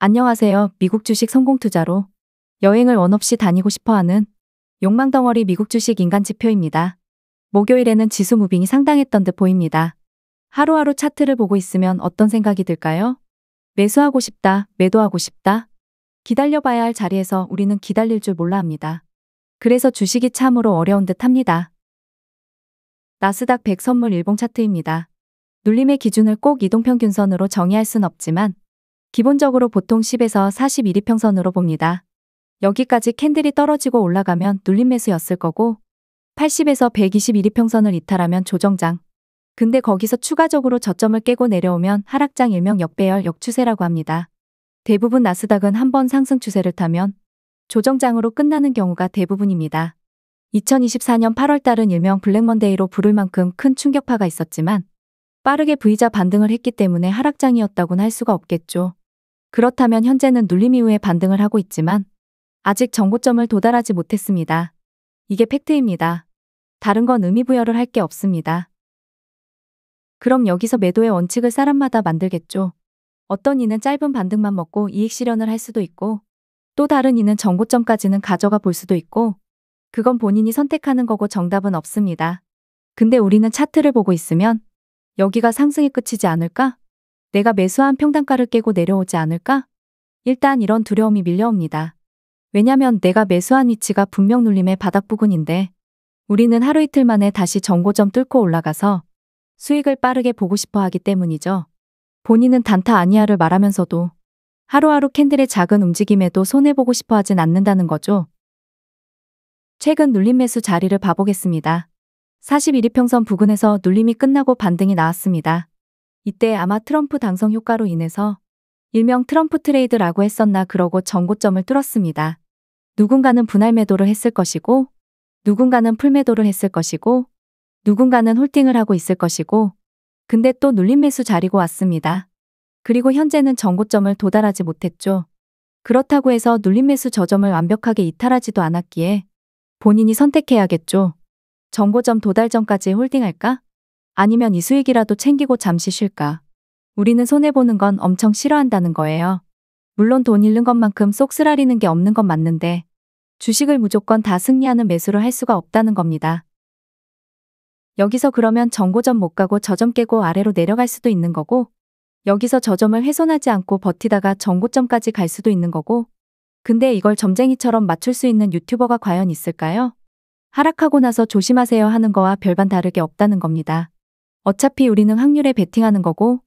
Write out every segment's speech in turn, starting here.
안녕하세요. 미국 주식 성공 투자로 여행을 원 없이 다니고 싶어하는 욕망덩어리 미국 주식 인간 지표입니다. 목요일에는 지수 무빙이 상당했던 듯 보입니다. 하루하루 차트를 보고 있으면 어떤 생각이 들까요? 매수하고 싶다, 매도하고 싶다. 기다려봐야 할 자리에서 우리는 기다릴 줄 몰라 합니다. 그래서 주식이 참으로 어려운 듯 합니다. 나스닥 100 선물 일봉 차트입니다. 눌림의 기준을 꼭 이동평균선으로 정의할 순 없지만 기본적으로 보통 10에서 40 일이평선으로 봅니다. 여기까지 캔들이 떨어지고 올라가면 눌림 매수였을 거고 80에서 120 일이평선을 이탈하면 조정장. 근데 거기서 추가적으로 저점을 깨고 내려오면 하락장 일명 역배열 역추세라고 합니다. 대부분 나스닥은 한번 상승 추세를 타면 조정장으로 끝나는 경우가 대부분입니다. 2024년 8월 달은 일명 블랙먼데이로 부를 만큼 큰 충격파가 있었지만 빠르게 V자 반등을 했기 때문에 하락장이었다고는 할 수가 없겠죠. 그렇다면 현재는 눌림 이후에 반등을 하고 있지만 아직 정고점을 도달하지 못했습니다. 이게 팩트입니다. 다른 건 의미부여를 할 게 없습니다. 그럼 여기서 매도의 원칙을 사람마다 만들겠죠. 어떤 이는 짧은 반등만 먹고 이익 실현을 할 수도 있고 또 다른 이는 정고점까지는 가져가 볼 수도 있고 그건 본인이 선택하는 거고 정답은 없습니다. 근데 우리는 차트를 보고 있으면 여기가 상승의 끝이지 않을까? 내가 매수한 평단가를 깨고 내려오지 않을까? 일단 이런 두려움이 밀려옵니다. 왜냐면 내가 매수한 위치가 분명 눌림의 바닥 부근인데 우리는 하루 이틀 만에 다시 정고점 뚫고 올라가서 수익을 빠르게 보고 싶어 하기 때문이죠. 본인은 단타 아니야를 말하면서도 하루하루 캔들의 작은 움직임에도 손해보고 싶어 하진 않는다는 거죠. 최근 눌림 매수 자리를 봐보겠습니다. 41이평선 부근에서 눌림이 끝나고 반등이 나왔습니다. 이때 아마 트럼프 당선 효과로 인해서 일명 트럼프 트레이드라고 했었나 그러고 정고점을 뚫었습니다. 누군가는 분할 매도를 했을 것이고 누군가는 풀 매도를 했을 것이고 누군가는 홀딩을 하고 있을 것이고 근데 또 눌림 매수 자리고 왔습니다. 그리고 현재는 정고점을 도달하지 못했죠. 그렇다고 해서 눌림 매수 저점을 완벽하게 이탈하지도 않았기에 본인이 선택해야겠죠. 정고점 도달 전까지 홀딩할까? 아니면 이 수익이라도 챙기고 잠시 쉴까? 우리는 손해보는 건 엄청 싫어한다는 거예요. 물론 돈 잃는 것만큼 쏙 쓰라리는 게 없는 건 맞는데 주식을 무조건 다 승리하는 매수를 할 수가 없다는 겁니다. 여기서 그러면 정고점 못 가고 저점 깨고 아래로 내려갈 수도 있는 거고 여기서 저점을 훼손하지 않고 버티다가 정고점까지 갈 수도 있는 거고 근데 이걸 점쟁이처럼 맞출 수 있는 유튜버가 과연 있을까요? 하락하고 나서 조심하세요 하는 거와 별반 다르게 없다는 겁니다. 어차피 우리는 확률에 베팅하는 거고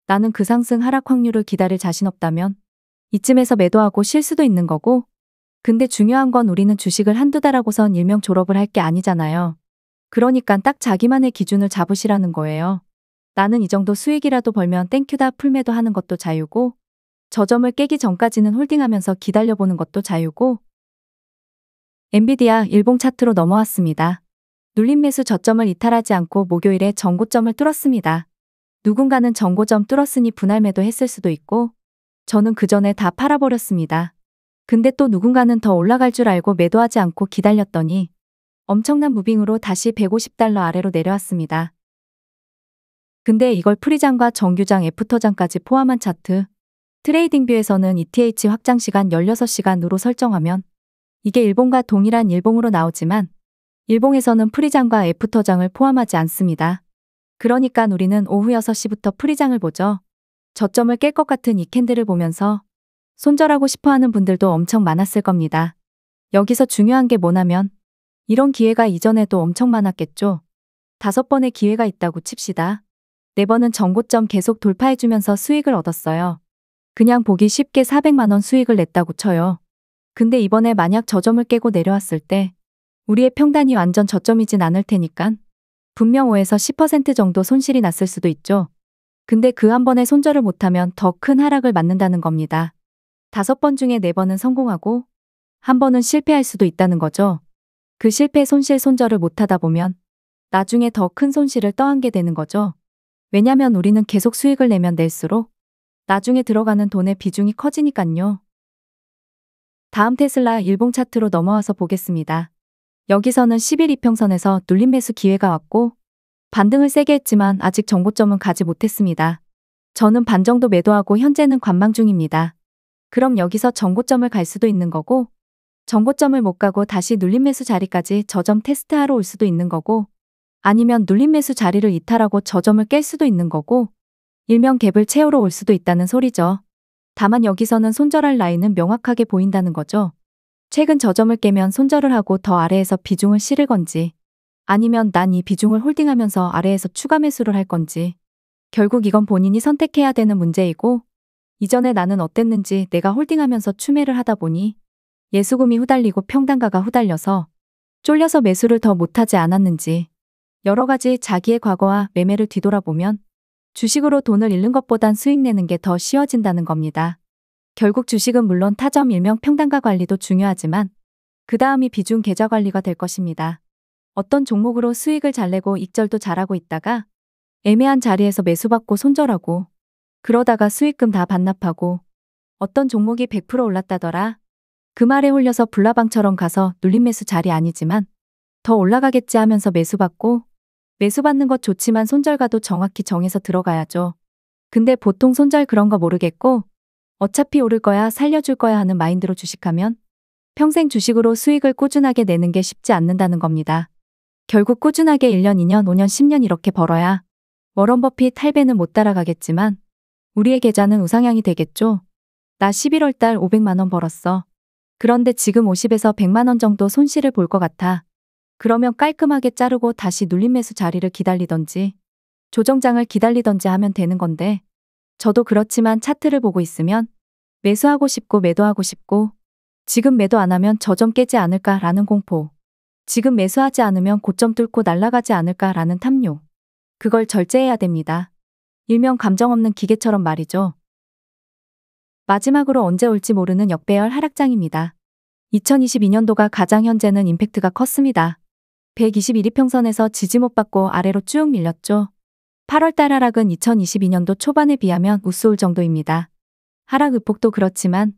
나는 그 상승 하락 확률을 기다릴 자신 없다면 이쯤에서 매도하고 쉴 수도 있는 거고 근데 중요한 건 우리는 주식을 한두 달 하고선 일명 졸업을 할 게 아니잖아요. 그러니까 딱 자기만의 기준을 잡으시라는 거예요. 나는 이 정도 수익이라도 벌면 땡큐다 풀매도 하는 것도 자유고 저점을 깨기 전까지는 홀딩하면서 기다려보는 것도 자유고 엔비디아 일봉 차트로 넘어왔습니다. 눌림 매수 저점을 이탈하지 않고 목요일에 정고점을 뚫었습니다. 누군가는 정고점 뚫었으니 분할 매도 했을 수도 있고 저는 그 전에 다 팔아버렸습니다. 근데 또 누군가는 더 올라갈 줄 알고 매도하지 않고 기다렸더니 엄청난 무빙으로 다시 $150 아래로 내려왔습니다. 근데 이걸 프리장과 정규장 애프터장까지 포함한 차트 트레이딩뷰에서는 ETH 확장 시간 16시간으로 설정하면 이게 일봉과 동일한 일봉으로 나오지만 일봉에서는 프리장과 애프터장을 포함하지 않습니다. 그러니까 우리는 오후 6시부터 프리장을 보죠. 저점을 깰 것 같은 이 캔들을 보면서 손절하고 싶어하는 분들도 엄청 많았을 겁니다. 여기서 중요한 게 뭐냐면 이런 기회가 이전에도 엄청 많았겠죠. 5번의 기회가 있다고 칩시다. 4번은 정고점 계속 돌파해주면서 수익을 얻었어요. 그냥 보기 쉽게 400만 원 수익을 냈다고 쳐요. 근데 이번에 만약 저점을 깨고 내려왔을 때 우리의 평단이 완전 저점이진 않을 테니깐 분명 5에서 10% 정도 손실이 났을 수도 있죠. 근데 그 한 번에 손절을 못하면 더 큰 하락을 맞는다는 겁니다. 5번 중에 4번은 성공하고 한 번은 실패할 수도 있다는 거죠. 그 실패 손실 손절을 못하다 보면 나중에 더 큰 손실을 떠안게 되는 거죠. 왜냐면 우리는 계속 수익을 내면 낼수록 나중에 들어가는 돈의 비중이 커지니깐요. 다음 테슬라 일봉 차트로 넘어와서 보겠습니다. 여기서는 10일 이평선에서 눌림 매수 기회가 왔고 반등을 세게 했지만 아직 정고점은 가지 못했습니다. 저는 반 정도 매도하고 현재는 관망 중입니다. 그럼 여기서 정고점을 갈 수도 있는 거고, 정고점을 못 가고 다시 눌림 매수 자리까지 저점 테스트하러 올 수도 있는 거고, 아니면 눌림 매수 자리를 이탈하고 저점을 깰 수도 있는 거고, 일명 갭을 채우러 올 수도 있다는 소리죠. 다만 여기서는 손절할 라인은 명확하게 보인다는 거죠. 최근 저점을 깨면 손절을 하고 더 아래에서 비중을 실을 건지, 아니면 난 이 비중을 홀딩하면서 아래에서 추가 매수를 할 건지, 결국 이건 본인이 선택해야 되는 문제이고, 이전에 나는 어땠는지 내가 홀딩하면서 추매를 하다 보니 예수금이 후달리고 평단가가 후달려서 쫄려서 매수를 더 못하지 않았는지, 여러 가지 자기의 과거와 매매를 뒤돌아보면 주식으로 돈을 잃는 것보단 수익 내는 게 더 쉬워진다는 겁니다. 결국 주식은 물론 타점 일명 평단가 관리도 중요하지만 그 다음이 비중 계좌 관리가 될 것입니다. 어떤 종목으로 수익을 잘 내고 익절도 잘하고 있다가 애매한 자리에서 매수받고 손절하고 그러다가 수익금 다 반납하고 어떤 종목이 100% 올랐다더라. 그 말에 홀려서 불나방처럼 가서 눌림 매수 자리 아니지만 더 올라가겠지 하면서 매수받고 매수받는 것 좋지만 손절가도 정확히 정해서 들어가야죠. 근데 보통 손절 그런 거 모르겠고 어차피 오를 거야 살려줄 거야 하는 마인드로 주식하면 평생 주식으로 수익을 꾸준하게 내는 게 쉽지 않는다는 겁니다. 결국 꾸준하게 1년, 2년, 5년, 10년 이렇게 벌어야 워런 버핏 할배는 못 따라가겠지만 우리의 계좌는 우상향이 되겠죠. 나 11월 달 500만 원 벌었어. 그런데 지금 50에서 100만 원 정도 손실을 볼 것 같아. 그러면 깔끔하게 자르고 다시 눌림 매수 자리를 기다리던지 조정장을 기다리던지 하면 되는 건데 저도 그렇지만 차트를 보고 있으면 매수하고 싶고 매도하고 싶고 지금 매도 안 하면 저점 깨지 않을까라는 공포. 지금 매수하지 않으면 고점 뚫고 날아가지 않을까라는 탐욕. 그걸 절제해야 됩니다. 일명 감정 없는 기계처럼 말이죠. 마지막으로 언제 올지 모르는 역배열 하락장입니다. 2022년도가 가장 현재는 임팩트가 컸습니다. 121이평선에서 지지 못 받고 아래로 쭉 밀렸죠. 8월달 하락은 2022년도 초반에 비하면 우스울 정도입니다. 하락 의폭도 그렇지만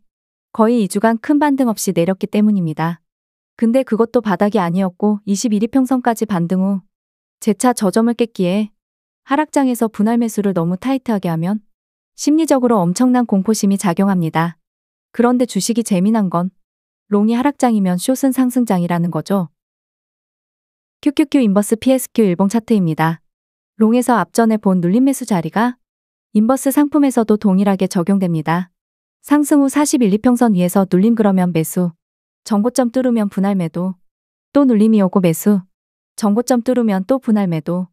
거의 2주간 큰 반등 없이 내렸기 때문입니다. 근데 그것도 바닥이 아니었고 21이평선까지 반등 후 재차 저점을 깼기에 하락장에서 분할 매수를 너무 타이트하게 하면 심리적으로 엄청난 공포심이 작용합니다. 그런데 주식이 재미난 건 롱이 하락장이면 숏은 상승장이라는 거죠. QQQ 인버스 PSQ 일봉 차트입니다. 롱에서 앞전에 본 눌림 매수 자리가 인버스 상품에서도 동일하게 적용됩니다. 상승 후 41, 2평선 위에서 눌림 그러면 매수, 정고점 뚫으면 분할 매도, 또 눌림이 오고 매수, 정고점 뚫으면 또 분할 매도.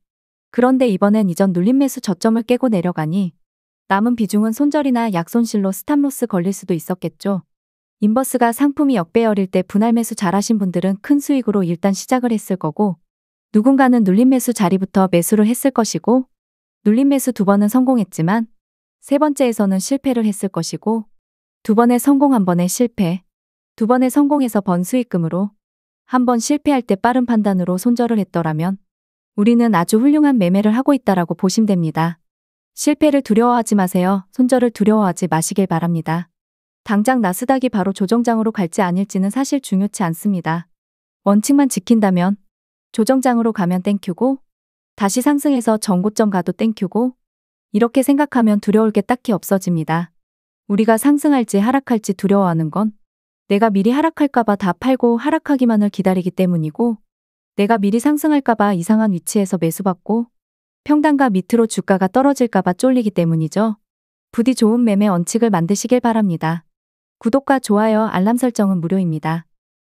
그런데 이번엔 이전 눌림 매수 저점을 깨고 내려가니 남은 비중은 손절이나 약손실로 스탑로스 걸릴 수도 있었겠죠. 인버스가 상품이 역배열일 때 분할 매수 잘하신 분들은 큰 수익으로 일단 시작을 했을 거고 누군가는 눌림 매수 자리부터 매수를 했을 것이고 눌림 매수 2번은 성공했지만 3번째에서는 실패를 했을 것이고 2번에 성공 1번에 실패 2번에 성공해서 번 수익금으로 1번 실패할 때 빠른 판단으로 손절을 했더라면 우리는 아주 훌륭한 매매를 하고 있다라고 보시면 됩니다. 실패를 두려워하지 마세요. 손절을 두려워하지 마시길 바랍니다. 당장 나스닥이 바로 조정장으로 갈지 아닐지는 사실 중요치 않습니다. 원칙만 지킨다면 조정장으로 가면 땡큐고 다시 상승해서 정고점 가도 땡큐고 이렇게 생각하면 두려울 게 딱히 없어집니다. 우리가 상승할지 하락할지 두려워하는 건 내가 미리 하락할까봐 다 팔고 하락하기만을 기다리기 때문이고 내가 미리 상승할까봐 이상한 위치에서 매수받고 평단가 밑으로 주가가 떨어질까봐 쫄리기 때문이죠. 부디 좋은 매매 원칙을 만드시길 바랍니다. 구독과 좋아요, 알람 설정은 무료입니다.